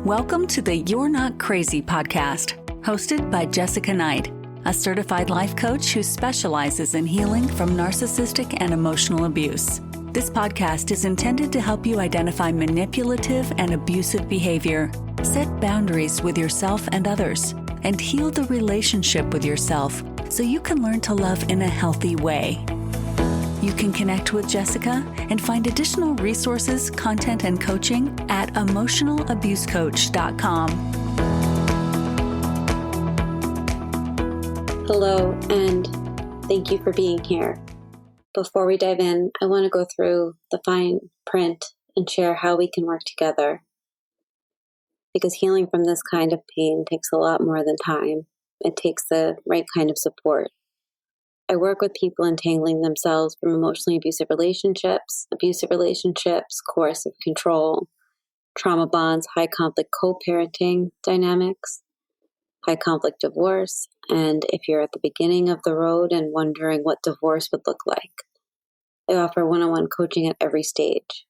Welcome to the You're Not Crazy podcast, hosted by Jessica Knight, a certified life coach who specializes in healing from narcissistic and emotional abuse. This podcast is intended to help you identify manipulative and abusive behavior, set boundaries with yourself and others, and heal the relationship with yourself so you can learn to love in a healthy way. You can connect with Jessica and find additional resources, content, and coaching at emotionalabusecoach.com. Hello, and thank you for being here. Before we dive in, I want to go through the fine print and share how we can work together. Because healing from this kind of pain takes a lot more than time. It takes the right kind of support. I work with people entangling themselves from emotionally abusive relationships, coercive control, trauma bonds, high conflict co-parenting dynamics, high conflict divorce, and if you're at the beginning of the road and wondering what divorce would look like. I offer one-on-one coaching at every stage.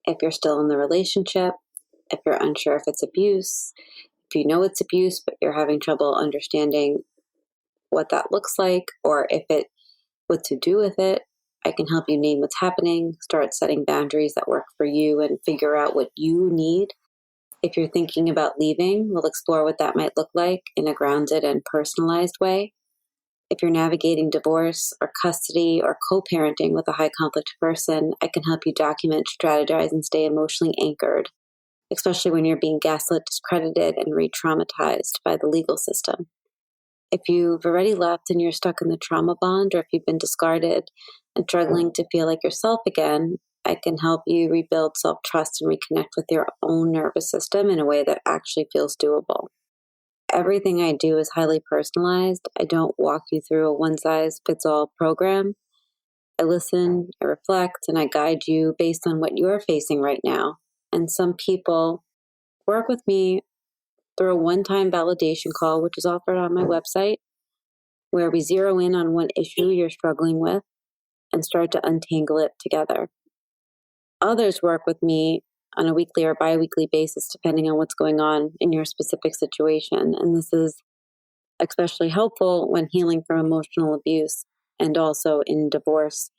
If you're still in the relationship, if you're unsure if it's abuse, if you know it's abuse but you're having trouble understanding what that looks like, or what to do with it, I can help you name what's happening, start setting boundaries that work for you, and figure out what you need. If you're thinking about leaving, we'll explore what that might look like in a grounded and personalized way. If you're navigating divorce or custody or co-parenting with a high conflict person, I can help you document, strategize, and stay emotionally anchored, especially when you're being gaslit, discredited, and re-traumatized by the legal system. If you've already left and you're stuck in the trauma bond, or if you've been discarded and struggling to feel like yourself again, I can help you rebuild self-trust and reconnect with your own nervous system in a way that actually feels doable. Everything I do is highly personalized. I don't walk you through a one-size-fits-all program. I listen, I reflect, and I guide you based on what you're facing right now. And some people work with me through a one-time validation call, which is offered on my website, where we zero in on one issue you're struggling with and start to untangle it together. Others work with me on a weekly or bi-weekly basis, depending on what's going on in your specific situation. And this is especially helpful when healing from emotional abuse and also in divorce.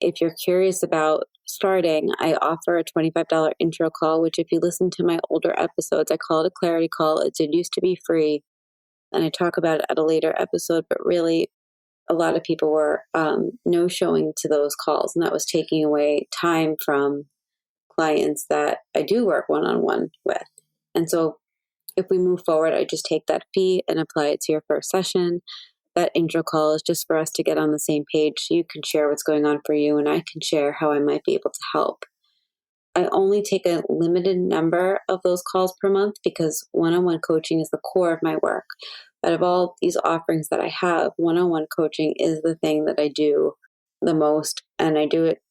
If you're curious about starting, I offer a $25 intro call, which if you listen to my older episodes, I call it a clarity call. It did used to be free, and I talk about it at a later episode, but really a lot of people were no-showing to those calls, and that was taking away time from clients that I do work one-on-one with. And so if we move forward, I just take that fee and apply it to your first session. That intro call is just for us to get on the same page so you can share what's going on for you and I can share how I might be able to help. I only take a limited number of those calls per month because one-on-one coaching is the core of my work. Out of all these offerings that I have, one-on-one coaching is the thing that I do the most, and I do it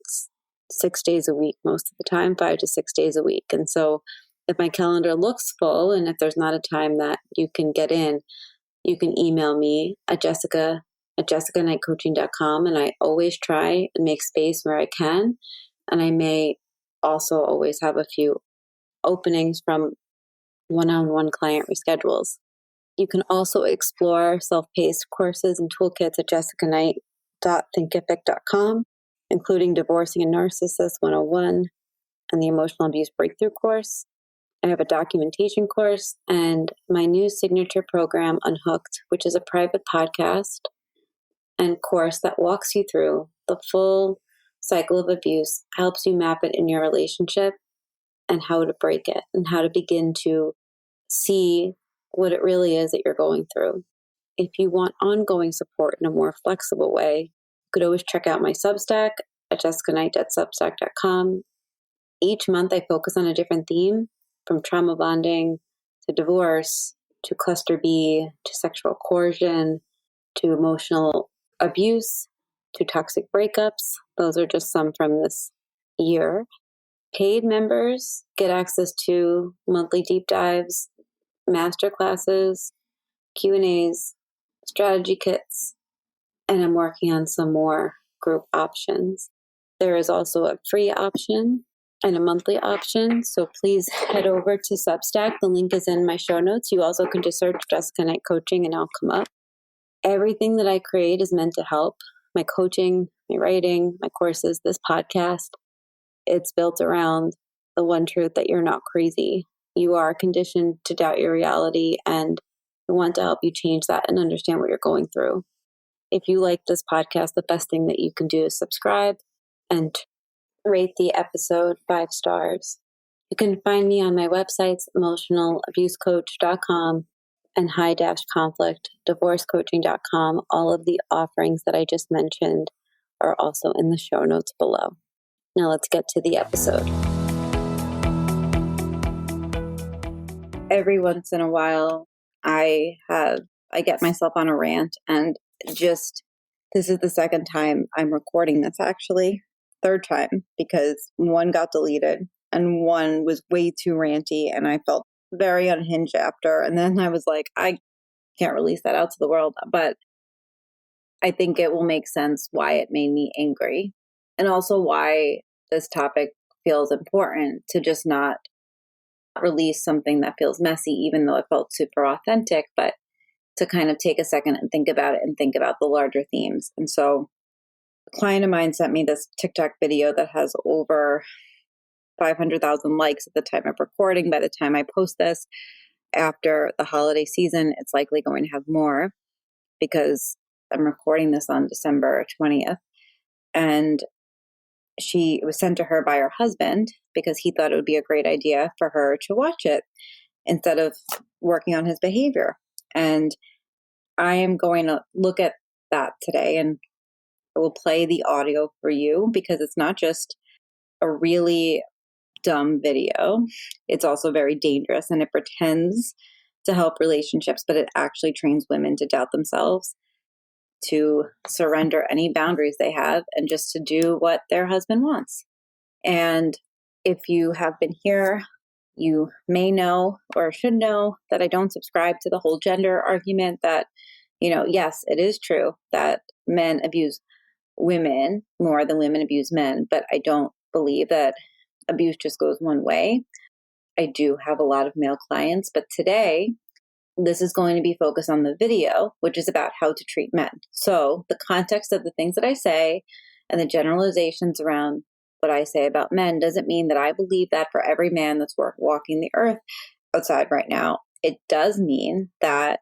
6 days a week most of the time, 5 to 6 days a week. And so if my calendar looks full and if there's not a time that you can get in, you can email me at jessicaknightcoaching.com, and I always try and make space where I can. And I may also always have a few openings from one-on-one client reschedules. You can also explore self-paced courses and toolkits at jessicaknight.thinkific.com, including Divorcing a Narcissist 101 and the Emotional Abuse Breakthrough course. I have a documentation course and my new signature program, Unhooked, which is a private podcast and course that walks you through the full cycle of abuse, helps you map it in your relationship and how to break it and how to begin to see what it really is that you're going through. If you want ongoing support in a more flexible way, you could always check out my Substack at jessicaknight.substack.com. Each month I focus on a different theme, from trauma bonding to divorce to cluster B to sexual coercion to emotional abuse to toxic breakups. Those are just some from this year. Paid members get access to monthly deep dives, master classes, Q&As, strategy kits, and I'm working on some more group options. There is also a free option and a monthly option. So please head over to Substack. The link is in my show notes. You also can just search Jessica Knight Coaching and I'll come up. Everything that I create is meant to help. My coaching, my writing, my courses, this podcast, it's built around the one truth that you're not crazy. You are conditioned to doubt your reality, and I want to help you change that and understand what you're going through. If you like this podcast, the best thing that you can do is subscribe and rate the episode 5 stars. You can find me on my websites, emotionalabusecoach.com and high-conflict divorcecoaching.com. All of the offerings that I just mentioned are also in the show notes below. Now let's get to the episode. Every once in a while, I get myself on a rant, and this is the second time I'm recording this, actually. Third time, because one got deleted and one was way too ranty and I felt very unhinged after. And then I was like, I can't release that out to the world, but I think it will make sense why it made me angry, and also why this topic feels important to just not release something that feels messy, even though it felt super authentic, but to kind of take a second and think about it and think about the larger themes. And so a client of mine sent me this TikTok video that has over 500,000 likes at the time of recording. By the time I post this, after the holiday season, it's likely going to have more, because I'm recording this on December 20th. And it was sent to her by her husband because he thought it would be a great idea for her to watch it instead of working on his behavior. And I am going to look at that today, and I will play the audio for you because it's not just a really dumb video. It's also very dangerous, and it pretends to help relationships, but it actually trains women to doubt themselves, to surrender any boundaries they have, and just to do what their husband wants. And if you have been here, you may know or should know that I don't subscribe to the whole gender argument that, yes, it is true that men abuse women more than women abuse men, but I don't believe that abuse just goes one way. I do have a lot of male clients, but today this is going to be focused on the video, which is about how to treat men. So the context of the things that I say and the generalizations around what I say about men doesn't mean that I believe that for every man that's walking the earth outside right now. It does mean that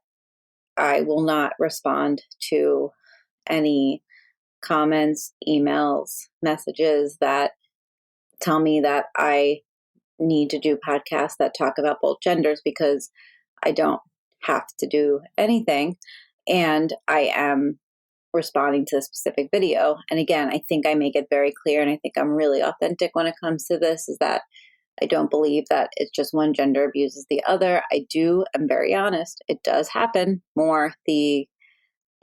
I will not respond to any comments, emails, messages that tell me that I need to do podcasts that talk about both genders, because I don't have to do anything. And I am responding to a specific video. And again, I think I make it very clear, and I think I'm really authentic when it comes to this, is that I don't believe that it's just one gender abuses the other. I'm very honest. It does happen more,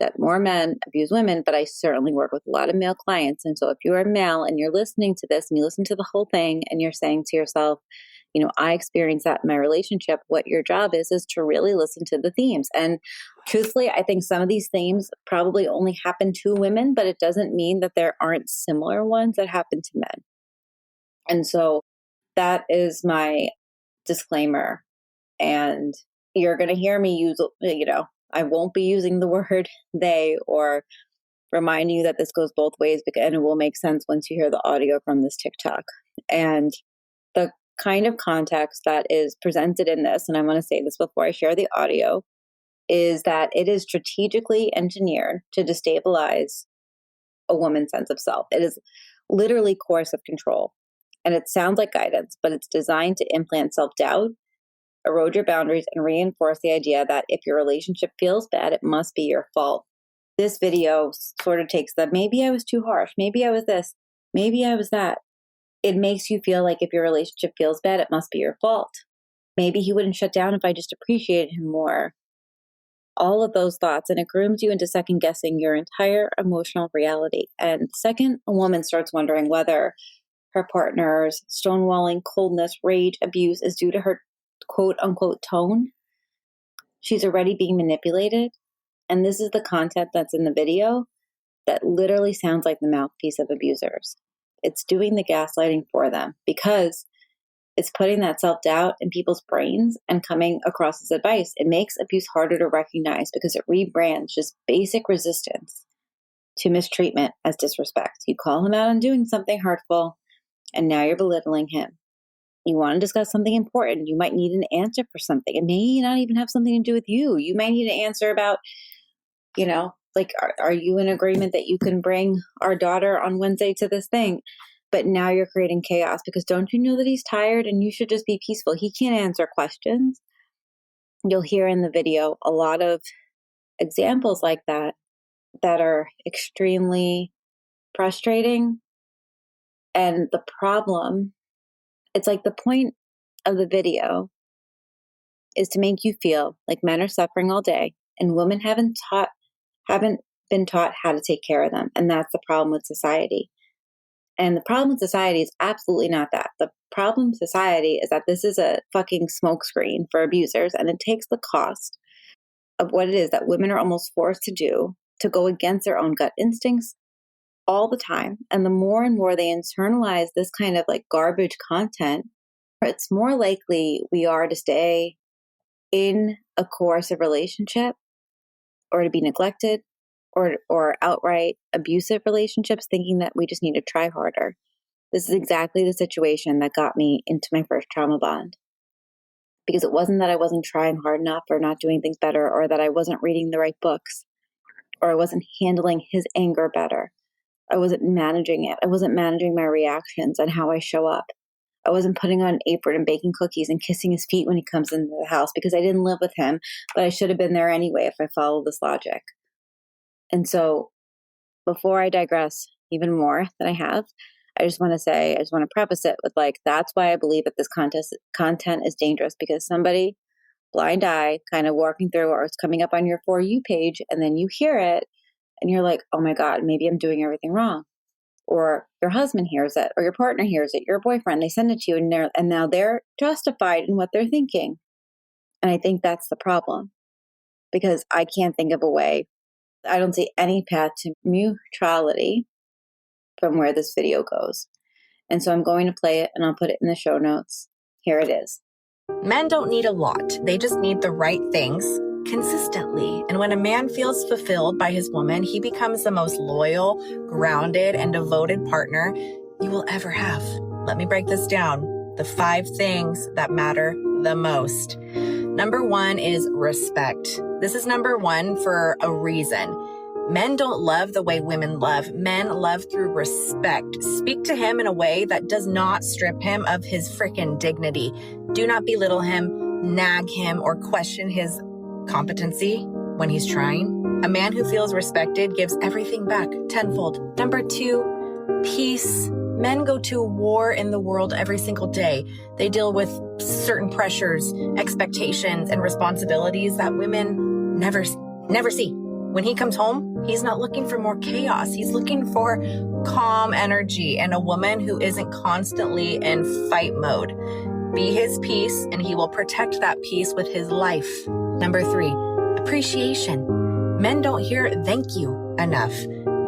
that more men abuse women, but I certainly work with a lot of male clients. And so if you're a male and you're listening to this and you listen to the whole thing and you're saying to yourself, I experienced that in my relationship, what your job is to really listen to the themes. And truthfully, I think some of these themes probably only happen to women, but it doesn't mean that there aren't similar ones that happen to men. And so that is my disclaimer. And you're going to hear me use, I won't be using the word they or reminding you that this goes both ways, and it will make sense once you hear the audio from this TikTok. And the kind of context that is presented in this, and I want to say this before I share the audio, is that it is strategically engineered to destabilize a woman's sense of self. It is literally coercive control. And it sounds like guidance, but it's designed to implant self-doubt, erode your boundaries, and reinforce the idea that if your relationship feels bad, it must be your fault. This video sort of takes the, maybe I was too harsh, maybe I was this, maybe I was that. It makes you feel like if your relationship feels bad, it must be your fault. Maybe he wouldn't shut down if I just appreciated him more. All of those thoughts, and it grooms you into second guessing your entire emotional reality. And the second a woman starts wondering whether her partner's stonewalling, coldness, rage, abuse is due to her quote unquote tone, she's already being manipulated. And this is the content that's in the video that literally sounds like the mouthpiece of abusers. It's doing the gaslighting for them because it's putting that self-doubt in people's brains and coming across as advice. It makes abuse harder to recognize because it rebrands just basic resistance to mistreatment as disrespect. You call him out on doing something hurtful, and now you're belittling him. You want to discuss something important. You might need an answer for something. It may not even have something to do with you. You might need an answer about, like, are you in agreement that you can bring our daughter on Wednesday to this thing? But now you're creating chaos because don't you know that he's tired and you should just be peaceful? He can't answer questions. You'll hear in the video a lot of examples like that are extremely frustrating. And the problem, it's like the point of the video is to make you feel like men are suffering all day and women haven't been taught how to take care of them. And that's the problem with society. And the problem with society is absolutely not that. The problem with society is that this is a fucking smokescreen for abusers, and it takes the cost of what it is that women are almost forced to do to go against their own gut instincts all the time. And the more and more they internalize this kind of like garbage content, it's more likely we are to stay in a coercive relationship or to be neglected or outright abusive relationships, thinking that we just need to try harder. This is exactly the situation that got me into my first trauma bond. Because it wasn't that I wasn't trying hard enough or not doing things better or that I wasn't reading the right books or I wasn't handling his anger better. I wasn't managing it. I wasn't managing my reactions and how I show up. I wasn't putting on an apron and baking cookies and kissing his feet when he comes into the house because I didn't live with him, but I should have been there anyway if I followed this logic. And so before I digress even more than I have, I just want to preface it with like, that's why I believe that this content is dangerous, because somebody blind eye kind of walking through or it's coming up on your For You page and then you hear it and you're like, oh my God, maybe I'm doing everything wrong. Or your husband hears it or your partner hears it, your boyfriend, they send it to you and now they're justified in what they're thinking. And I think that's the problem, because I can't think of a way. I don't see any path to neutrality from where this video goes. And so I'm going to play it and I'll put it in the show notes. Here it is. Men don't need a lot. They just need the right things consistently. And when a man feels fulfilled by his woman, he becomes the most loyal, grounded, and devoted partner you will ever have. Let me break this down. The 5 things that matter the most. Number 1 is respect. This is number 1 for a reason. Men don't love the way women love. Men love through respect. Speak to him in a way that does not strip him of his freaking dignity. Do not belittle him, nag him, or question his competency when he's trying. A man who feels respected gives everything back tenfold. Number 2, peace. Men go to war in the world every single day. They deal with certain pressures, expectations, and responsibilities that women never see. When he comes home, he's not looking for more chaos. He's looking for calm energy and a woman who isn't constantly in fight mode. Be his peace, and he will protect that peace with his life. Number 3, appreciation. Men don't hear thank you enough.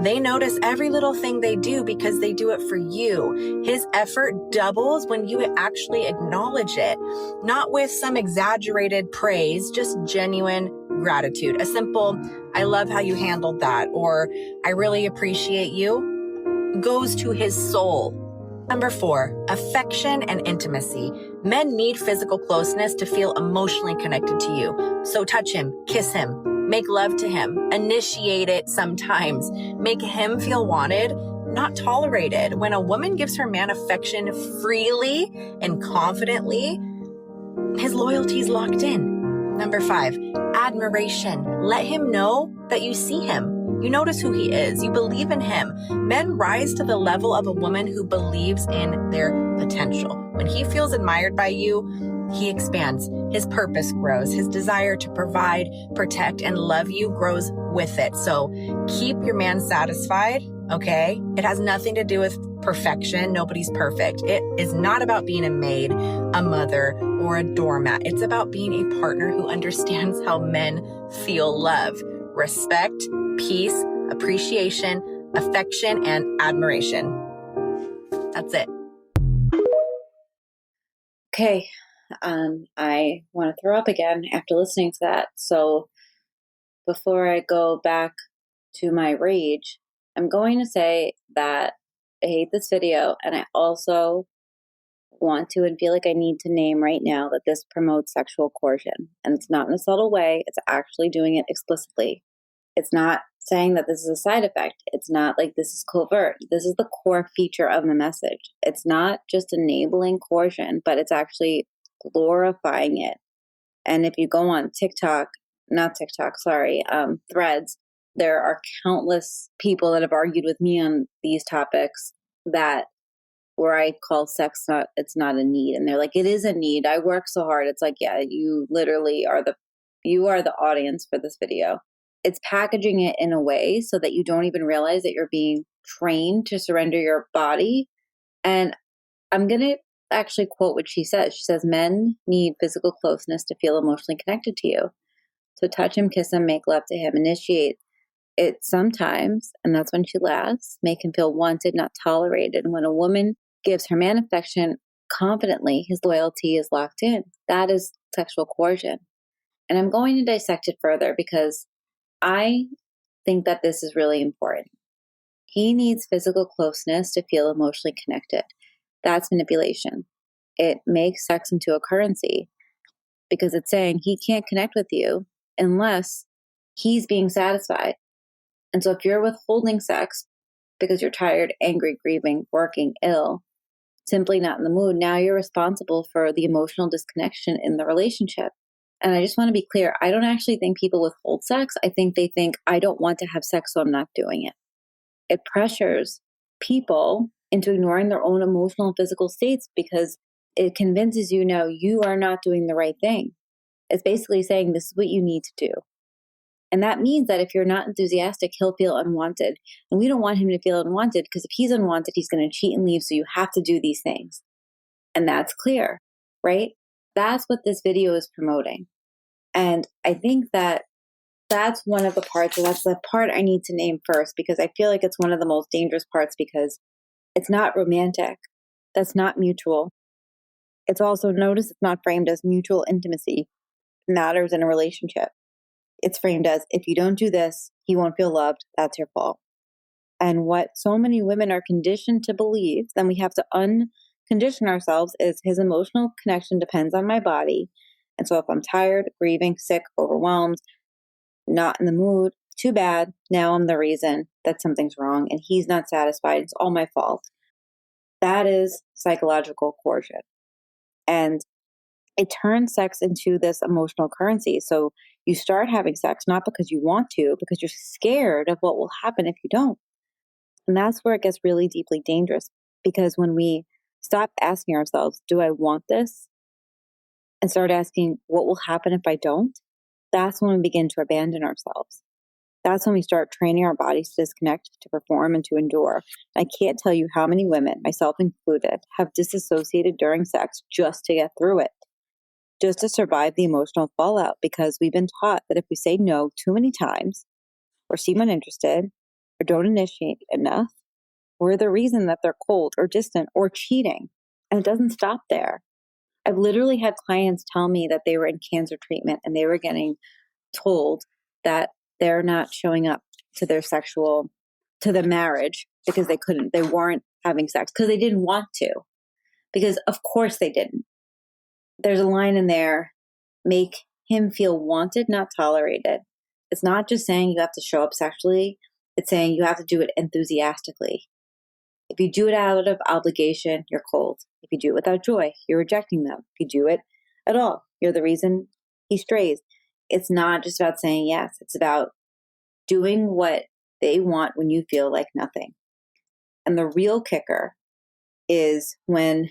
They notice every little thing they do because they do it for you. His effort doubles when you actually acknowledge it, not with some exaggerated praise, just genuine gratitude. A simple, I love how you handled that, or I really appreciate you, goes to his soul. Number 4, affection and intimacy. Men need physical closeness to feel emotionally connected to you. So touch him, kiss him, make love to him, initiate it sometimes. Make him feel wanted, not tolerated. When a woman gives her man affection freely and confidently, his loyalty is locked in. Number 5, admiration. Let him know that you see him. You notice who he is. You believe in him. Men rise to the level of a woman who believes in their potential. When he feels admired by you, he expands. His purpose grows. His desire to provide, protect, and love you grows with it. So keep your man satisfied, okay? It has nothing to do with perfection. Nobody's perfect. It is not about being a maid, a mother, or a doormat. It's about being a partner who understands how men feel love, respect, peace, appreciation, affection, and admiration. That's it. Okay. I want to throw up again after listening to that. So before I go back to my rage, I'm going to say that I hate this video, and I also want to and feel like I need to name right now that this promotes sexual coercion. And it's not in a subtle way, it's actually doing it explicitly. It's not saying that this is a side effect. It's not like this is covert. This is the core feature of the message. It's not just enabling coercion, but it's actually glorifying it. And if you go on Threads, there are countless people that have argued with me on these topics that where I call sex it's not a need. And they're like, it is a need. I work so hard. It's like, yeah, you literally are the audience for this video. It's packaging it in a way so that you don't even realize that you're being trained to surrender your body. And I'm going to actually quote what she says. She says, men need physical closeness to feel emotionally connected to you. So touch him, kiss him, make love to him, initiate it sometimes, and that's when she laughs, make him feel wanted, not tolerated. And when a woman gives her man affection confidently, his loyalty is locked in. That is sexual coercion. And I'm going to dissect it further because I think that this is really important. He needs physical closeness to feel emotionally connected. That's manipulation. It makes sex into a currency because it's saying he can't connect with you unless he's being satisfied. And so if you're withholding sex because you're tired, angry, grieving, working, ill, simply not in the mood, now you're responsible for the emotional disconnection in the relationship. And I just want to be clear, I don't actually think people withhold sex. I think they think, I don't want to have sex, so I'm not doing it. It pressures people into ignoring their own emotional and physical states because it convinces you, no, you are not doing the right thing. It's basically saying this is what you need to do. And that means that if you're not enthusiastic, he'll feel unwanted. And we don't want him to feel unwanted because if he's unwanted, he's going to cheat and leave. So you have to do these things. And that's clear, right? That's what this video is promoting. And I think that that's one of the parts, and that's the part I need to name first because I feel like it's one of the most dangerous parts because it's not romantic. That's not mutual. It's also, notice it's not framed as mutual intimacy matters in a relationship. It's framed as, if you don't do this, he won't feel loved. That's your fault. And what so many women are conditioned to believe, then we have to uncondition ourselves, is his emotional connection depends on my body. And so if I'm tired, grieving, sick, overwhelmed, not in the mood, too bad. Now I'm the reason that something's wrong and he's not satisfied. It's all my fault. That is psychological coercion. And it turns sex into this emotional currency. So you start having sex not because you want to, because you're scared of what will happen if you don't. And that's where it gets really deeply dangerous, because when we stop asking ourselves, do I want this? And start asking, what will happen if I don't? That's when we begin to abandon ourselves. That's when we start training our bodies to disconnect, to perform, and to endure. I can't tell you how many women, myself included, have disassociated during sex just to get through it, just to survive the emotional fallout, because we've been taught that if we say no too many times, or seem uninterested, or don't initiate enough, we're the reason that they're cold or distant or cheating. And it doesn't stop there. I've literally had clients tell me that they were in cancer treatment and they were getting told that they're not showing up to the marriage because they weren't having sex because they didn't want to, because of course they didn't. There's a line in there, make him feel wanted, not tolerated. It's not just saying you have to show up sexually. It's saying you have to do it enthusiastically. If you do it out of obligation, you're cold. If you do it without joy, you're rejecting them. If you do it at all, you're the reason he strays. It's not just about saying yes. It's about doing what they want when you feel like nothing. And the real kicker is when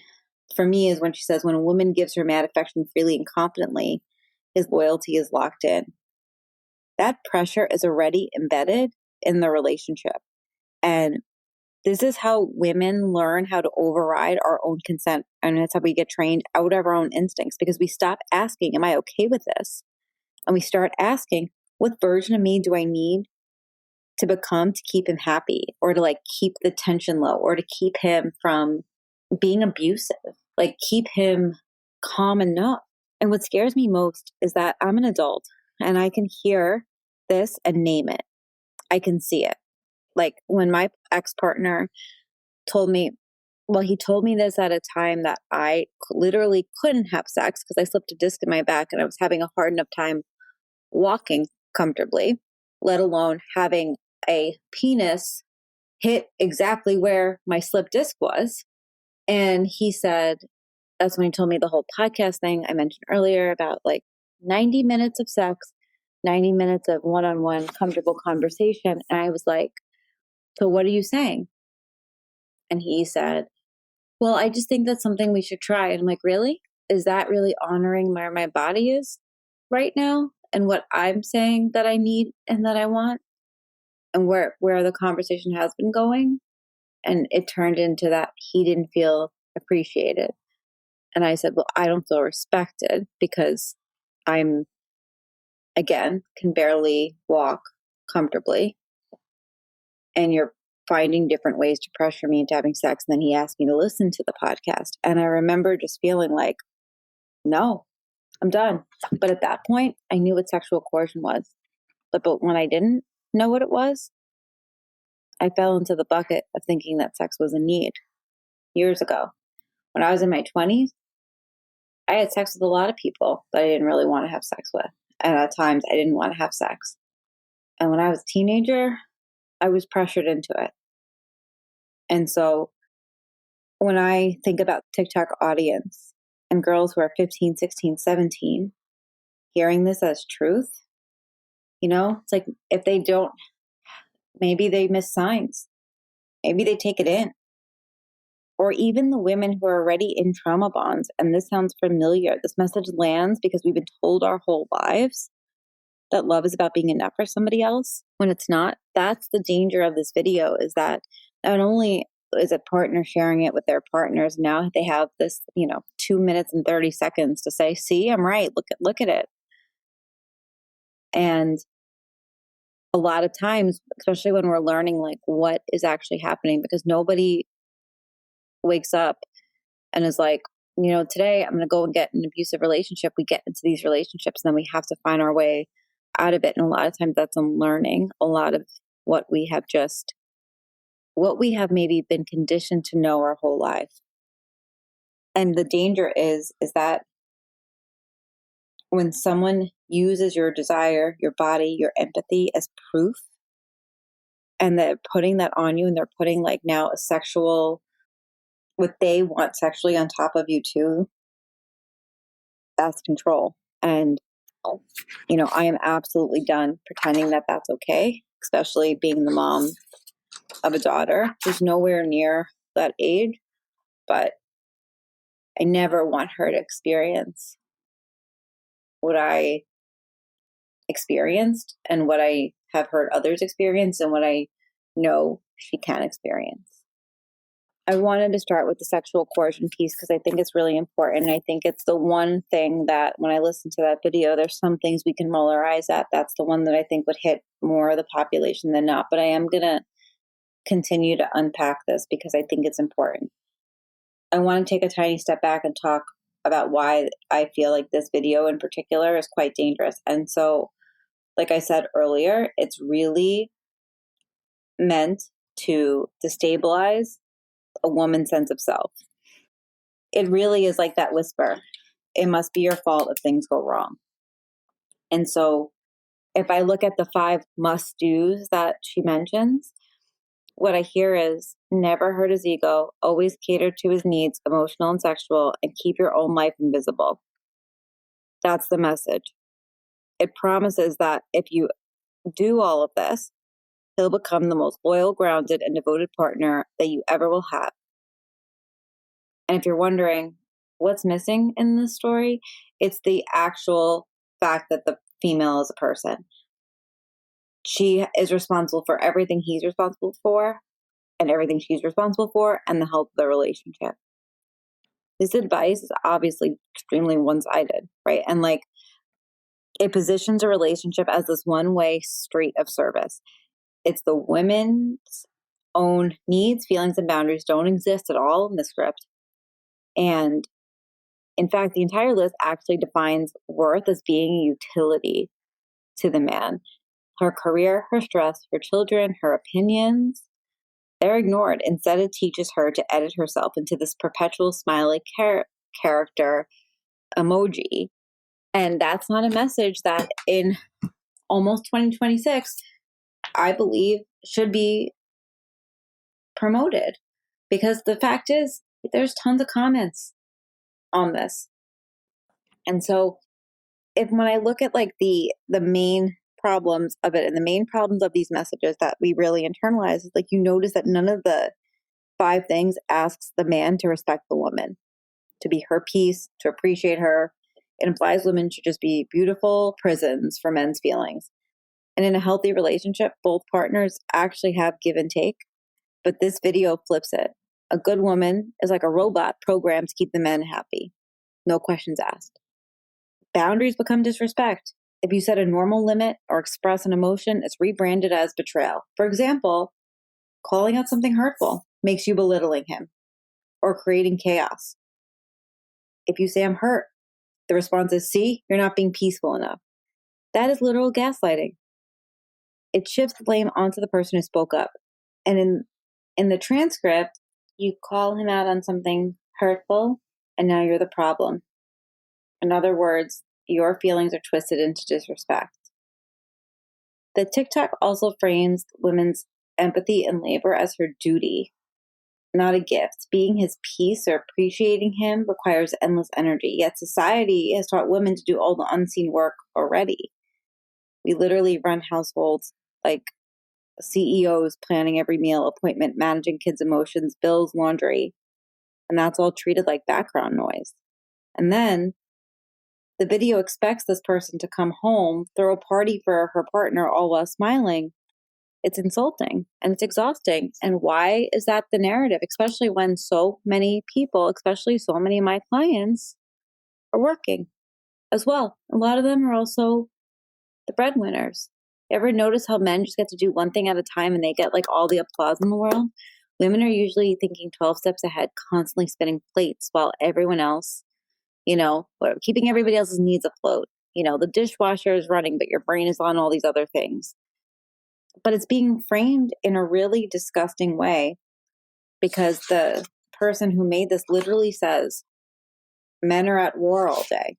she says, when a woman gives her mad affection freely and confidently, his loyalty is locked in. That pressure is already embedded in the relationship. And this is how women learn how to override our own consent. And it's how we get trained out of our own instincts, because we stop asking, am I okay with this? And we start asking, what version of me do I need to become to keep him happy, or to keep the tension low, or to keep him from being abusive. Like, keep him calm enough. And what scares me most is that I'm an adult and I can hear this and name it. I can see it. Like, when my ex-partner told me, well, he told me this at a time that I literally couldn't have sex because I slipped a disc in my back and I was having a hard enough time walking comfortably, let alone having a penis hit exactly where my slip disc was. And he said, that's when he told me the whole podcast thing I mentioned earlier about like 90 minutes of sex, 90 minutes of one-on-one comfortable conversation. And I was like, so what are you saying? And he said, well, I just think that's something we should try. And I'm like, really? Is that really honoring where my body is right now and what I'm saying that I need and that I want and where the conversation has been going? And it turned into that he didn't feel appreciated. And I said, well, I don't feel respected because I'm, again, can barely walk comfortably. And you're finding different ways to pressure me into having sex. And then he asked me to listen to the podcast. And I remember just feeling like, no, I'm done. But at that point, I knew what sexual coercion was. But when I didn't know what it was, I fell into the bucket of thinking that sex was a need years ago. When I was in my 20s, I had sex with a lot of people that I didn't really want to have sex with. And at times, I didn't want to have sex. And when I was a teenager, I was pressured into it. And so when I think about TikTok audience and girls who are 15, 16, 17, hearing this as truth, it's like if they don't, maybe they miss signs. Maybe they take it in. Or even the women who are already in trauma bonds, and this sounds familiar, this message lands because we've been told our whole lives that love is about being enough for somebody else when it's not. That's the danger of this video, is that not only is a partner sharing it with their partners, now they have this, 2 minutes and 30 seconds to say, see, I'm right. Look at it. And a lot of times, especially when we're learning like what is actually happening, because nobody wakes up and is like, today I'm going to go and get an abusive relationship. We get into these relationships and then we have to find our way out of it. And a lot of times that's unlearning a lot of what we have maybe been conditioned to know our whole life. And the danger is that when someone uses your desire, your body, your empathy as proof, and they're putting that on you and they're putting like now a sexual, what they want sexually on top of you too, that's control. And, I am absolutely done pretending that that's okay, especially being the mom of a daughter who's nowhere near that age. But I never want her to experience what I experienced and what I have heard others experience and what I know she can experience. I wanted to start with the sexual coercion piece because I think it's really important. I think it's the one thing that when I listen to that video, there's some things we can molarize at. That's the one that I think would hit more of the population than not. But I am going to continue to unpack this because I think it's important. I want to take a tiny step back and talk about why I feel like this video in particular is quite dangerous. And so, like I said earlier, it's really meant to destabilize a woman's sense of self. It really is like that whisper. It must be your fault if things go wrong. And so if I look at the 5 must-dos that she mentions, what I hear is never hurt his ego, always cater to his needs, emotional and sexual, and keep your own life invisible. That's the message. It promises that if you do all of this, he'll become the most loyal, grounded, and devoted partner that you ever will have. And if you're wondering what's missing in this story, it's the actual fact that the female is a person. She is responsible for everything he's responsible for and everything she's responsible for and the health of the relationship. This advice is obviously extremely one-sided, right? And like it positions a relationship as this one-way street of service. It's the women's own needs, feelings, and boundaries don't exist at all in the script. And in fact, the entire list actually defines worth as being a utility to the man. Her career, her stress, her children, her opinions, they're ignored. Instead, it teaches her to edit herself into this perpetual smiley character emoji. And that's not a message that in almost 2026, I believe should be promoted. Because the fact is, there's tons of comments on this. And so when I look at like the main problems of it and the main problems of these messages that we really internalize, is like you notice that none of the 5 things asks the man to respect the woman, to be her piece, to appreciate her. It implies women should just be beautiful prisons for men's feelings. And in a healthy relationship, both partners actually have give and take. But this video flips it. A good woman is like a robot programmed to keep the men happy. No questions asked. Boundaries become disrespect. If you set a normal limit or express an emotion, it's rebranded as betrayal. For example, calling out something hurtful makes you belittling him or creating chaos. If you say, I'm hurt, the response is, see, you're not being peaceful enough. That is literal gaslighting. It shifts the blame onto the person who spoke up. And in the transcript, you call him out on something hurtful, and now you're the problem. In other words, your feelings are twisted into disrespect. The TikTok also frames women's empathy in labor as her duty, not a gift. Being his piece or appreciating him requires endless energy. Yet society has taught women to do all the unseen work already. We literally run households like CEOs, planning every meal, appointment, managing kids' emotions, bills, laundry. And that's all treated like background noise. And then the video expects this person to come home, throw a party for her partner, all while smiling. It's insulting and it's exhausting. And why is that the narrative? Especially when so many people, especially so many of my clients, are working as well. A lot of them are also the breadwinners. You ever notice how men just get to do one thing at a time and they get like all the applause in the world? Women are usually thinking 12 steps ahead, constantly spinning plates while everyone else, keeping everybody else's needs afloat. The dishwasher is running, but your brain is on all these other things. But it's being framed in a really disgusting way because the person who made this literally says, men are at war all day.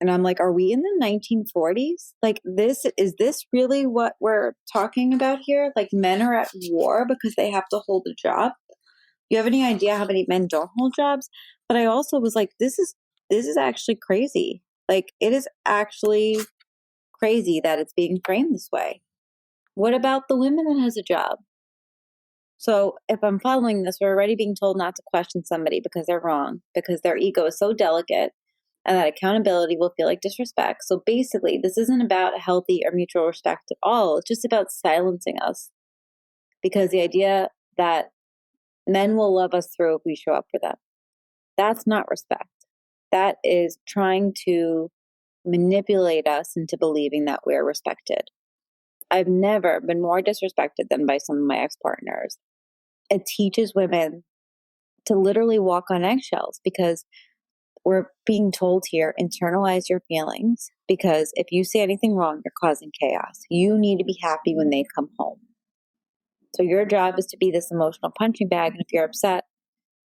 And I'm like, are we in the 1940s? Like is this really what we're talking about here? Like men are at war because they have to hold a job? You have any idea how many men don't hold jobs? But I also was like, this is actually crazy. Like it is actually crazy that it's being framed this way. What about the women that has a job? So if I'm following this, we're already being told not to question somebody because they're wrong, because their ego is so delicate, and that accountability will feel like disrespect. So basically, this isn't about healthy or mutual respect at all. It's just about silencing us. Because the idea that men will love us through if we show up for them, that's not respect. That is trying to manipulate us into believing that we're respected. I've never been more disrespected than by some of my ex-partners. It teaches women to literally walk on eggshells because we're being told here, internalize your feelings, because if you say anything wrong, you're causing chaos. You need to be happy when they come home. So your job is to be this emotional punching bag. And if you're upset,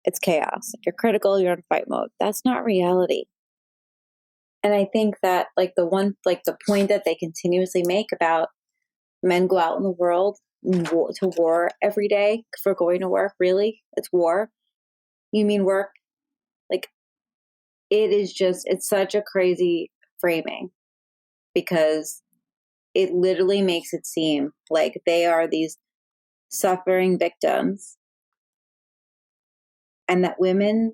it's chaos. If you're critical, you're in fight mode. That's not reality. And I think that the point that they continuously make about men go out in the world to war every day for going to work, really? It's war? You mean work? Like, it's such a crazy framing because it literally makes it seem like they are these suffering victims and that women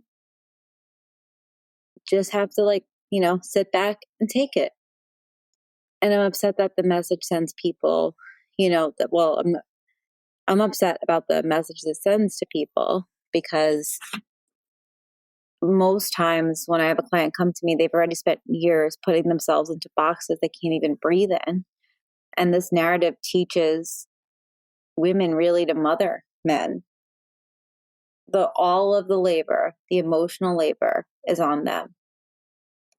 just have to sit back and take it. And I'm upset that the message sends people, I'm upset about the message it sends to people because most times when I have a client come to me, they've already spent years putting themselves into boxes they can't even breathe in. And this narrative teaches women really to mother men. all of the labor, the emotional labor is on them.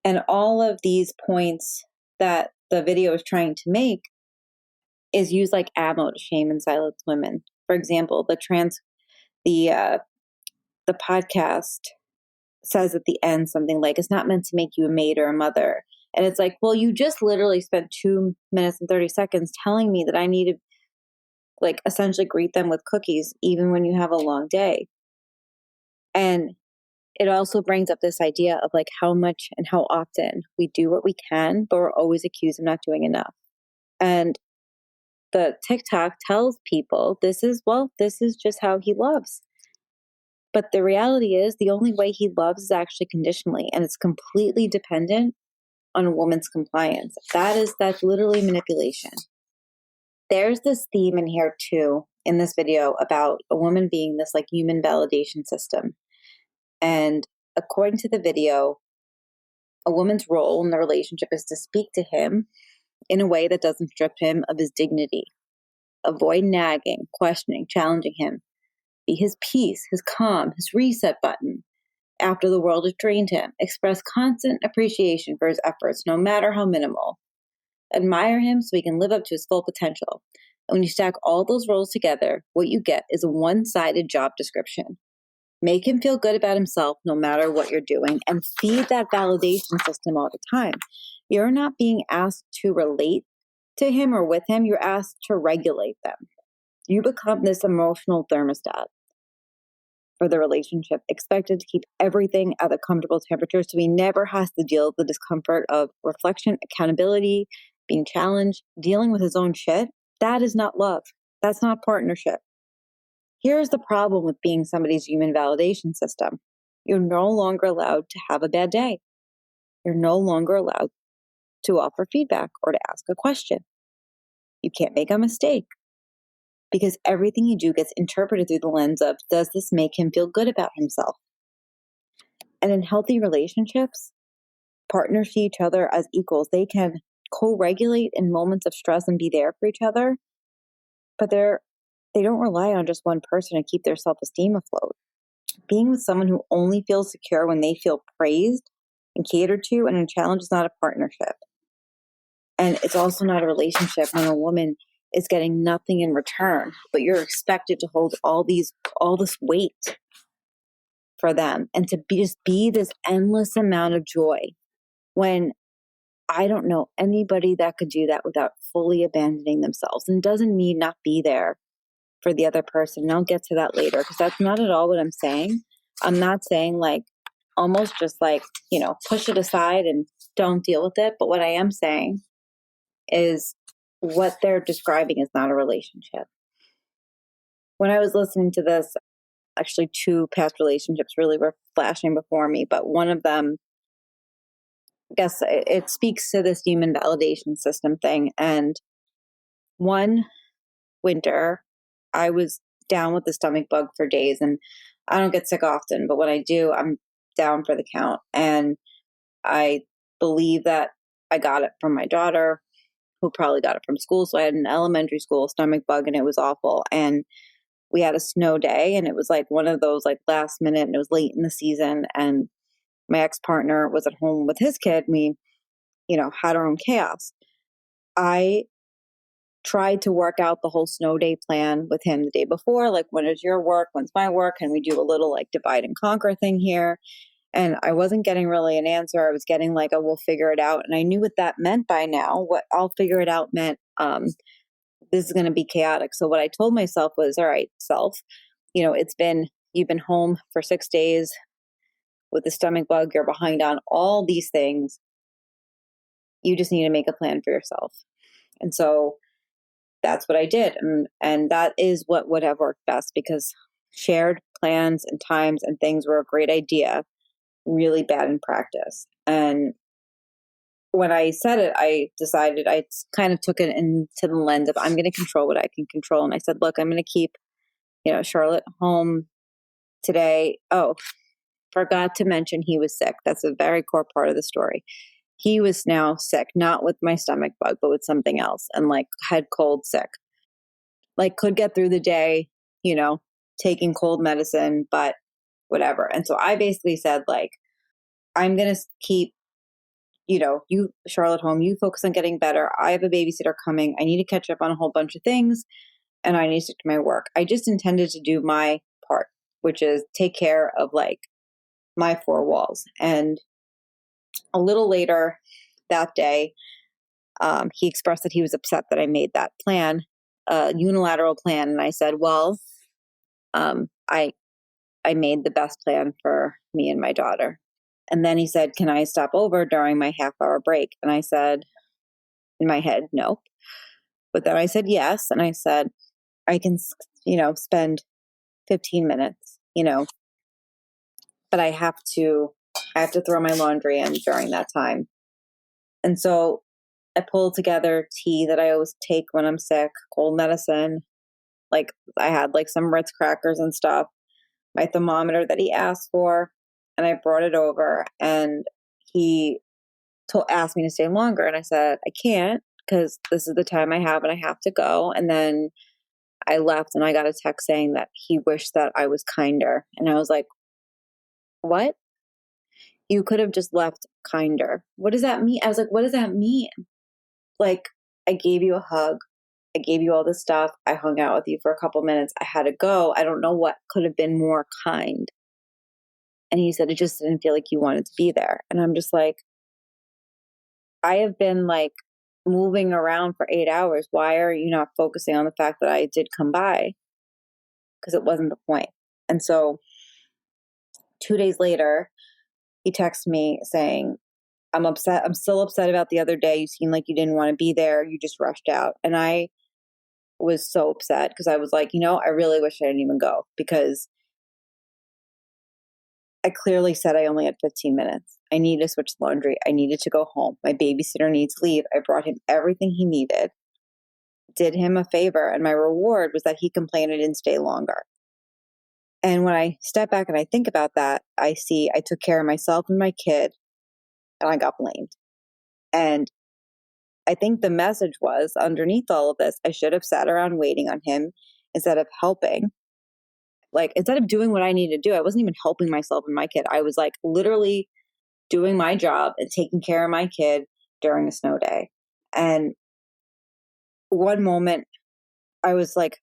And all of these points that the video is trying to make is used like ammo to shame and silence women. For example, the podcast says at the end something like, it's not meant to make you a maid or a mother. And it's like, well, you just literally spent 2 minutes and 30 seconds telling me that I need to like essentially greet them with cookies, even when you have a long day. And it also brings up this idea of like how much and how often we do what we can, but we're always accused of not doing enough. And the TikTok tells people this is just how he loves. But the reality is the only way he loves is actually conditionally, and it's completely dependent on a woman's compliance. That's literally manipulation. There's this theme in here too, in this video, about a woman being this like human validation system. And according to the video, a woman's role in the relationship is to speak to him in a way that doesn't strip him of his dignity. Avoid nagging, questioning, challenging him. Be his peace, his calm, his reset button. After the world has drained him, express constant appreciation for his efforts, no matter how minimal. Admire him so he can live up to his full potential. And when you stack all those roles together, what you get is a one-sided job description. Make him feel good about himself no matter what you're doing, and feed that validation system all the time. You're not being asked to relate to him or with him. You're asked to regulate them. You become this emotional thermostat for the relationship, expected to keep everything at a comfortable temperature so he never has to deal with the discomfort of reflection, accountability, being challenged, dealing with his own shit. That is not love. That's not partnership. Here's the problem with being somebody's human validation system. You're no longer allowed to have a bad day. You're no longer allowed to offer feedback or to ask a question. You can't make a mistake because everything you do gets interpreted through the lens of, does this make him feel good about himself? And in healthy relationships, partners see each other as equals. They can co-regulate in moments of stress and be there for each other, but they don't rely on just one person to keep their self-esteem afloat. Being with someone who only feels secure when they feel praised and catered to and challenged is not a partnership. And it's also not a relationship when a woman is getting nothing in return, but you're expected to hold all this weight for them and to just be this endless amount of joy, when I don't know anybody that could do that without fully abandoning themselves. And doesn't mean not be there for the other person. And I'll get to that later, because that's not at all what I'm saying. I'm not saying like almost just like, push it aside and don't deal with it. But what I am saying is what they're describing is not a relationship. When I was listening to this, actually 2 past relationships really were flashing before me, but one of them, I guess it speaks to this human validation system thing. And one winter, I was down with the stomach bug for days, and I don't get sick often, but when I do, I'm down for the count. And I believe that I got it from my daughter, who probably got it from school. So I had an elementary school stomach bug, and it was awful. And we had a snow day, and it was like one of those like last minute, and it was late in the season. And my ex-partner was at home with his kid. We, had our own chaos. I tried to work out the whole snow day plan with him the day before. Like, when is your work? When's my work? Can we do a little like divide and conquer thing here? And I wasn't getting really an answer. I was getting like a, we'll figure it out. And I knew what that meant by now. What I'll figure it out meant, this is going to be chaotic. So what I told myself was, all right, self, you've been home for 6 days with the stomach bug. You're behind on all these things. You just need to make a plan for yourself. And so that's what I did. And that is what would have worked best, because shared plans and times and things were a great idea, really bad in practice. And when I said it, I decided, I kind of took it into the lens of, I'm going to control what I can control. And I said, look, I'm going to keep, Charlotte home today. Oh, forgot to mention he was sick. That's a very core part of the story. He was now sick, not with my stomach bug, but with something else, and like head cold sick. Like, could get through the day, taking cold medicine, but whatever. And so I basically said, like, I'm going to keep, you, Charlotte, home. You focus on getting better. I have a babysitter coming. I need to catch up on a whole bunch of things, and I need to stick to my work. I just intended to do my part, which is take care of like my four walls. And a little later that day, he expressed that he was upset that I made that plan, unilateral plan. And I said, well, I made the best plan for me and my daughter. And then he said, can I stop over during my half-hour break? And I said, in my head, no. But then I said yes. And I said, I can, spend 15 minutes, but I have to throw my laundry in during that time. And so I pulled together tea that I always take when I'm sick, cold medicine. Like I had like some Ritz crackers and stuff, my thermometer that he asked for, and I brought it over, and he asked me to stay longer. And I said, I can't, because this is the time I have and I have to go. And then I left and I got a text saying that he wished that I was kinder. And I was like, what? You could have just left kinder. What does that mean? I was like, what does that mean? Like, I gave you a hug. I gave you all this stuff. I hung out with you for a couple minutes. I had to go. I don't know what could have been more kind. And he said, it just didn't feel like you wanted to be there. And I'm just like, I have been like moving around for 8 hours. Why are you not focusing on the fact that I did come by? Because it wasn't the point. And so 2 days later, he texted me saying, I'm upset. I'm still upset about the other day. You seemed like you didn't want to be there. You just rushed out. And I was so upset because I was like, I really wish I didn't even go, because I clearly said I only had 15 minutes. I needed to switch laundry. I needed to go home. My babysitter needs to leave. I brought him everything he needed, did him a favor, and my reward was that he complained I didn't stay longer. And when I step back and I think about that, I see I took care of myself and my kid, and I got blamed. And I think the message was, underneath all of this, I should have sat around waiting on him instead of helping. Like, instead of doing what I needed to do, I wasn't even helping myself and my kid. I was like literally doing my job and taking care of my kid during a snow day. And one moment I was like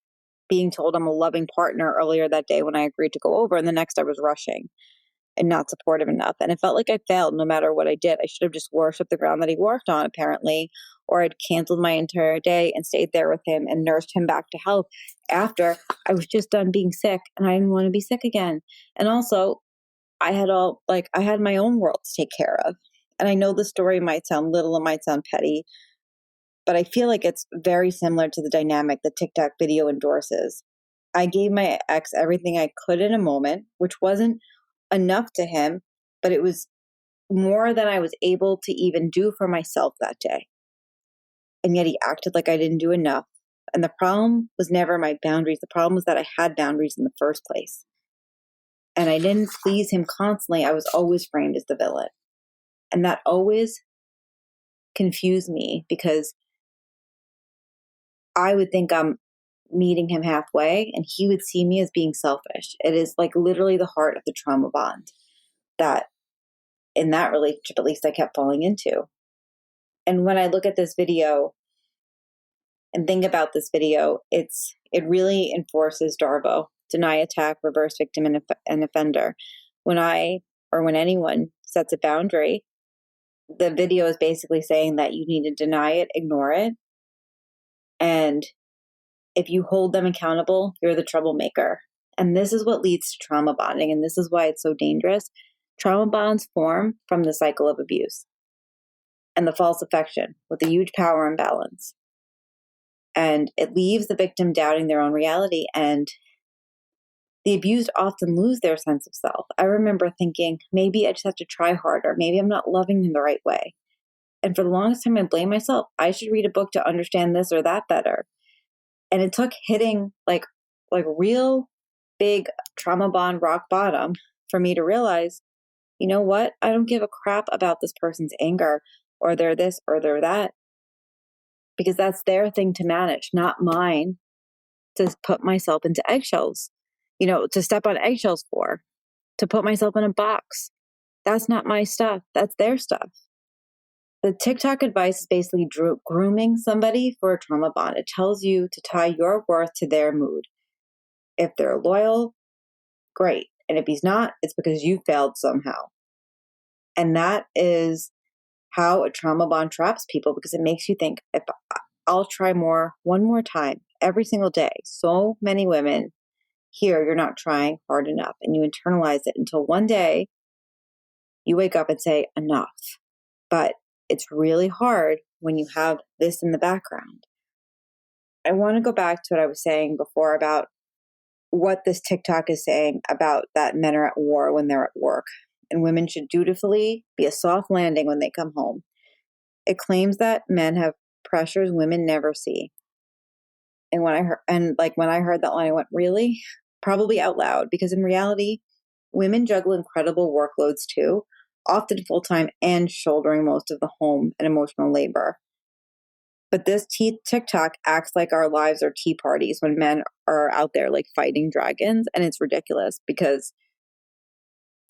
being told I'm a loving partner earlier that day when I agreed to go over. And the next I was rushing and not supportive enough. And it felt like I failed no matter what I did. I should have just worshipped the ground that he worked on, apparently, or I'd canceled my entire day and stayed there with him and nursed him back to health after I was just done being sick and I didn't want to be sick again. And also, I had my own world to take care of. And I know the story might sound little, it might sound petty, but I feel like it's very similar to the dynamic the TikTok video endorses. I gave my ex everything I could in a moment, which wasn't enough to him, but it was more than I was able to even do for myself that day. And yet he acted like I didn't do enough. And the problem was never my boundaries. The problem was that I had boundaries in the first place. And I didn't please him constantly. I was always framed as the villain. And that always confused me, because I would think I'm meeting him halfway and he would see me as being selfish. It is like literally the heart of the trauma bond that in that relationship, at least, I kept falling into. And when I look at this video and think about this video, it really enforces Darbo: deny, attack, reverse victim, and offender. When anyone sets a boundary, the video is basically saying that you need to deny it, ignore it. And if you hold them accountable, you're the troublemaker. And this is what leads to trauma bonding. And this is why it's so dangerous. Trauma bonds form from the cycle of abuse and the false affection with a huge power imbalance. And it leaves the victim doubting their own reality. And the abused often lose their sense of self. I remember thinking, maybe I just have to try harder. Maybe I'm not loving him the right way. And for the longest time, I blamed myself. I should read a book to understand this or that better. And it took hitting like real big trauma bond rock bottom for me to realize, you know what? I don't give a crap about this person's anger or their this or their that, because that's their thing to manage, not mine to put myself into eggshells. to step on eggshells for, to put myself in a box. That's not my stuff. That's their stuff. The TikTok advice is basically grooming somebody for a trauma bond. It tells you to tie your worth to their mood. If they're loyal, great. And if he's not, it's because you failed somehow. And that is how a trauma bond traps people, because it makes you think, if I'll try one more time every single day. So many women hear you're not trying hard enough, and you internalize it until one day you wake up and say, enough. But it's really hard when you have this in the background. I want to go back to what I was saying before about what this TikTok is saying about that men are at war when they're at work, and women should dutifully be a soft landing when they come home. It claims that men have pressures women never see. And when I heard that line, I went, really? Probably out loud, because in reality, women juggle incredible workloads too, often full-time and shouldering most of the home and emotional labor. But this TikTok acts like our lives are tea parties when men are out there like fighting dragons. And it's ridiculous, because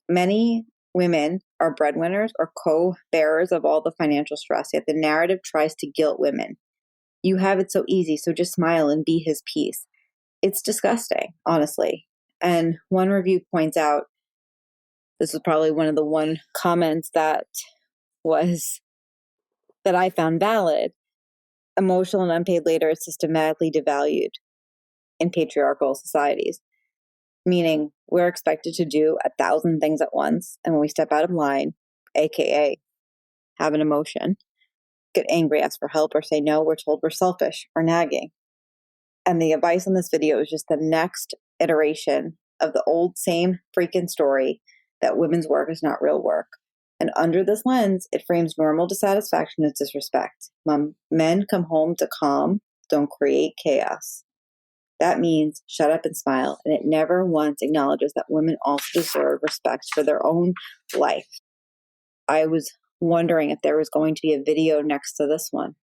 many women are breadwinners or co-bearers of all the financial stress, yet the narrative tries to guilt women. You have it so easy, so just smile and be his peace. It's disgusting, honestly. And one review points out, this was probably one of the one comments that I found valid. Emotional and unpaid labor is systematically devalued in patriarchal societies, meaning we're expected to do 1,000 things at once. And when we step out of line, AKA have an emotion, get angry, ask for help, or say no, we're told we're selfish or nagging. And the advice in this video is just the next iteration of the old same freaking story that women's work is not real work. And under this lens, it frames normal dissatisfaction as disrespect. Men come home to calm, don't create chaos. That means shut up and smile. And it never once acknowledges that women also deserve respect for their own life. I was wondering if there was going to be a video next to this one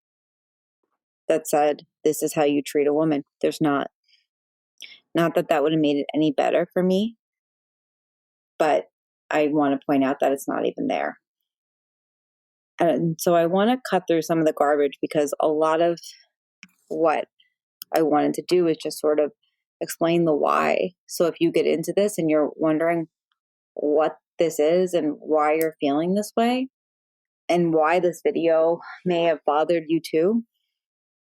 that said, this is how you treat a woman. There's not. Not that that would have made it any better for me, but I want to point out that it's not even there. And so I want to cut through some of the garbage, because a lot of what I wanted to do is just sort of explain the why. So if you get into this and you're wondering what this is and why you're feeling this way and why this video may have bothered you too,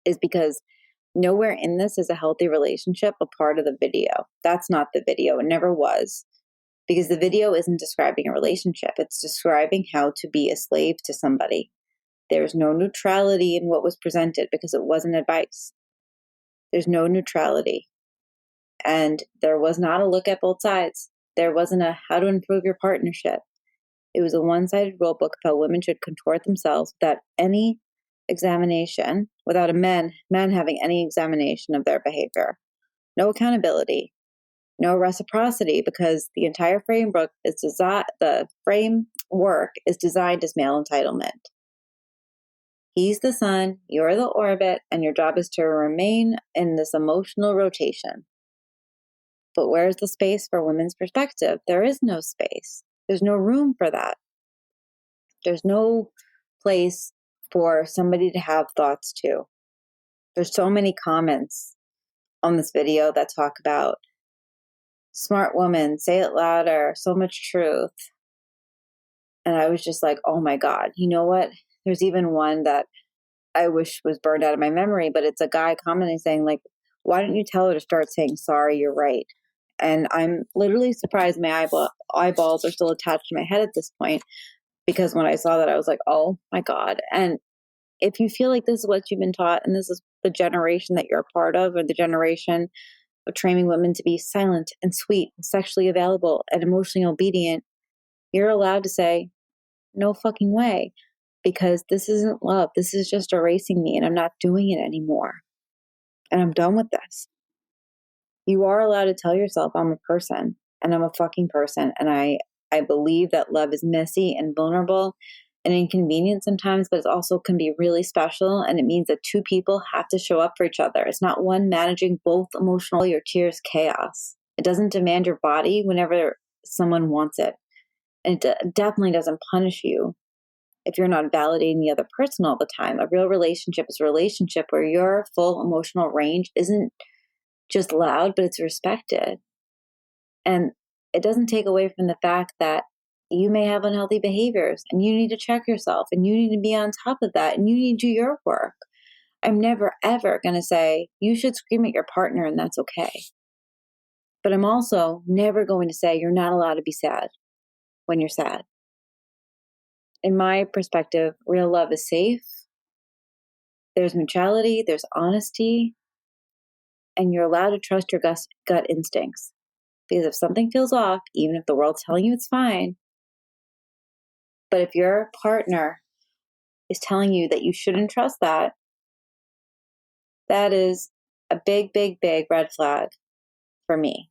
is because nowhere in this is a healthy relationship a part of the video. That's not the video. It never was. Because the video isn't describing a relationship. It's describing how to be a slave to somebody. There's no neutrality in what was presented because it wasn't advice. There's no neutrality. And there was not a look at both sides. There wasn't a how to improve your partnership. It was a one-sided rule book of how women should contort themselves without any examination, without a man having any examination of their behavior. No accountability. No reciprocity, because the entire framework is designed as male entitlement. He's the sun, you're the orbit, and your job is to remain in this emotional rotation. But where's the space for women's perspective? There is no space. There's no room for that. There's no place for somebody to have thoughts too. There's so many comments on this video that talk about smart woman, say it louder, so much truth. And I was just like, oh my God, you know what? There's even one that I wish was burned out of my memory, but it's a guy commenting saying like, why don't you tell her to start saying, sorry, you're right? And I'm literally surprised my eyeballs are still attached to my head at this point, because when I saw that, I was like, oh my God. And if you feel like this is what you've been taught, and this is the generation that you're a part of, or the generation of training women to be silent and sweet and sexually available and emotionally obedient, you're allowed to say, no fucking way, because this isn't love. This is just erasing me, and I'm not doing it anymore. And I'm done with this. You are allowed to tell yourself, I'm a person, and I'm a fucking person. And I believe that love is messy and vulnerable and inconvenient sometimes, but it also can be really special. And it means that two people have to show up for each other. It's not one managing both emotional, your tears, chaos. It doesn't demand your body whenever someone wants it. And it definitely doesn't punish you if you're not validating the other person all the time. A real relationship is a relationship where your full emotional range isn't just loud, but it's respected. And it doesn't take away from the fact that you may have unhealthy behaviors and you need to check yourself and you need to be on top of that and you need to do your work. I'm never, ever going to say you should scream at your partner and that's okay. But I'm also never going to say you're not allowed to be sad when you're sad. In my perspective, real love is safe. There's neutrality, there's honesty, and you're allowed to trust your gut instincts. Because if something feels off, even if the world's telling you it's fine, but if your partner is telling you that you shouldn't trust that, that is a big, big, big red flag for me.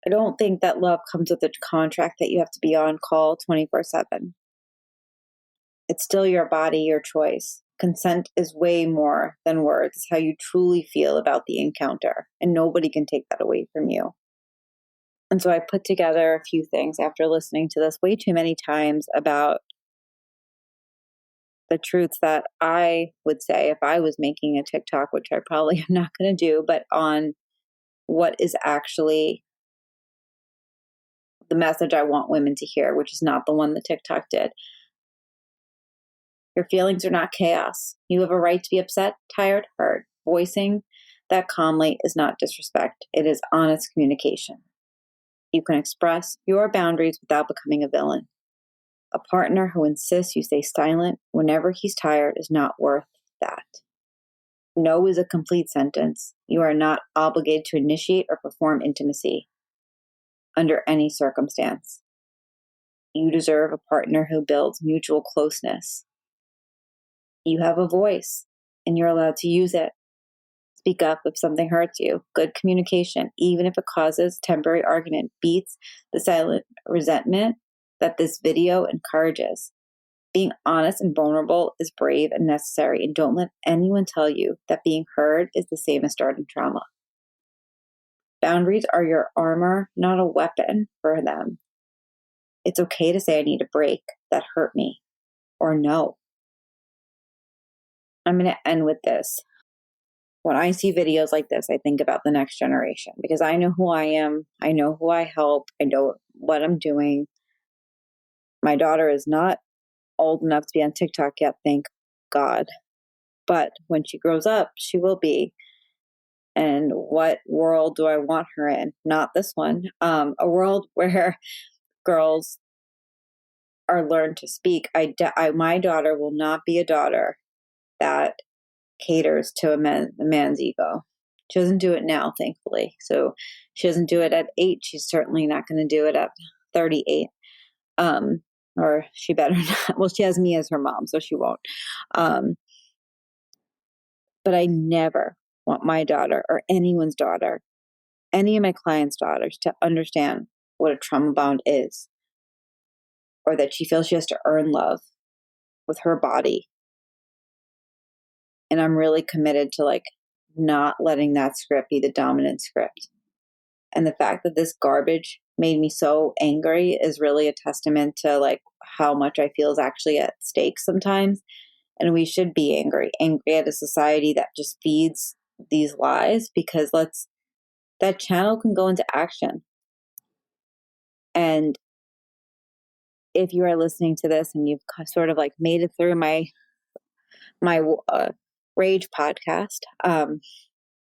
I don't think that love comes with a contract that you have to be on call 24/7. It's still your body, your choice. Consent is way more than words. It's how you truly feel about the encounter, and nobody can take that away from you. And so I put together a few things after listening to this way too many times about the truths that I would say if I was making a TikTok, which I probably am not going to do, but on what is actually the message I want women to hear, which is not the one that TikTok did. Your feelings are not chaos. You have a right to be upset, tired, hurt. Voicing that calmly is not disrespect. It is honest communication. You can express your boundaries without becoming a villain. A partner who insists you stay silent whenever he's tired is not worth that. No is a complete sentence. You are not obligated to initiate or perform intimacy under any circumstance. You deserve a partner who builds mutual closeness. You have a voice, and you're allowed to use it. Speak up if something hurts you. Good communication, even if it causes temporary argument, beats the silent resentment that this video encourages. Being honest and vulnerable is brave and necessary, and don't let anyone tell you that being heard is the same as starting trauma. Boundaries are your armor, not a weapon for them. It's okay to say I need a break, that hurt me, or no. I'm going to end with this. When I see videos like this, I think about the next generation because I know who I am. I know who I help. I know what I'm doing. My daughter is not old enough to be on TikTok yet, thank God. But when she grows up, she will be. And what world do I want her in? Not this one. A world where girls are learned to speak. My daughter will not be a daughter that caters to a man's ego. She doesn't do it now, thankfully. So she doesn't do it at 8. She's certainly not going to do it at 38. Or she better not. Well, she has me as her mom, so she won't. But I never want my daughter or anyone's daughter, any of my clients' daughters, to understand what a trauma bond is, or that she feels she has to earn love with her body. And I'm really committed to not letting that script be the dominant script. And the fact that this garbage made me so angry is really a testament to how much I feel is actually at stake sometimes. And we should be angry at a society that just feeds these lies, because that channel can go into action. And if you are listening to this and you've sort of made it through my rage podcast,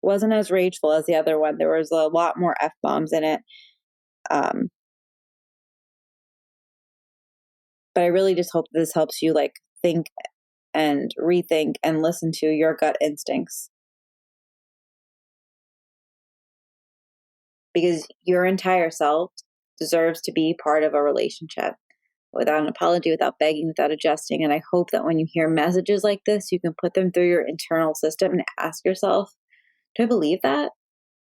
wasn't as rageful as the other one. There was a lot more F-bombs in it. But I really just hope this helps you think and rethink and listen to your gut instincts. Because your entire self deserves to be part of a relationship without an apology, without begging, without adjusting. And I hope that when you hear messages like this, you can put them through your internal system and ask yourself, do I believe that?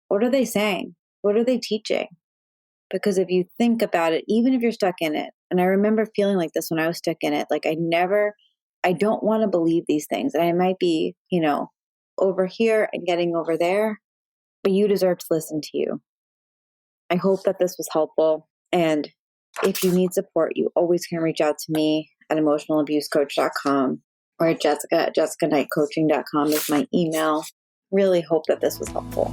What are they saying? What are they teaching? Because if you think about it, even if you're stuck in it, and I remember feeling like this when I was stuck in it, I don't want to believe these things. And I might be, over here and getting over there, but you deserve to listen to you. I hope that this was helpful. And if you need support, you always can reach out to me at emotionalabusecoach.com or Jessica at jessicaknightcoaching.com is my email. Really hope that this was helpful.